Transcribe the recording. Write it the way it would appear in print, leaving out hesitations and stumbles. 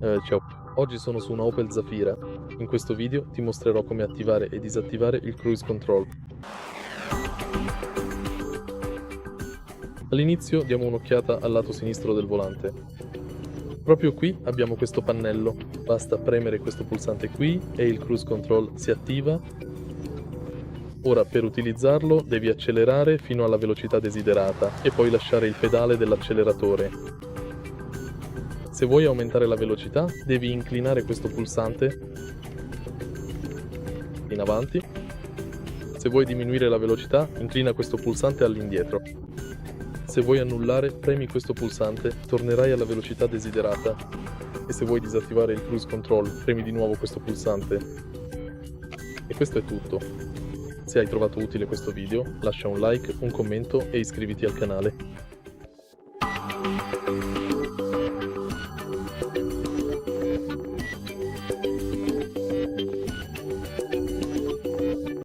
Ciao, oggi sono su una Opel Zafira. In questo video ti mostrerò come attivare e disattivare il cruise control. All'inizio diamo un'occhiata al lato sinistro del volante. Proprio qui abbiamo questo pannello, basta premere questo pulsante qui e il cruise control si attiva. Ora per utilizzarlo devi accelerare fino alla velocità desiderata e poi lasciare il pedale dell'acceleratore. Se vuoi aumentare la velocità, devi inclinare questo pulsante in avanti. Se vuoi diminuire la velocità, inclina questo pulsante all'indietro. Se vuoi annullare, premi questo pulsante, tornerai alla velocità desiderata. E se vuoi disattivare il cruise control, premi di nuovo questo pulsante. E questo è tutto. Se hai trovato utile questo video, lascia un like, un commento e iscriviti al canale.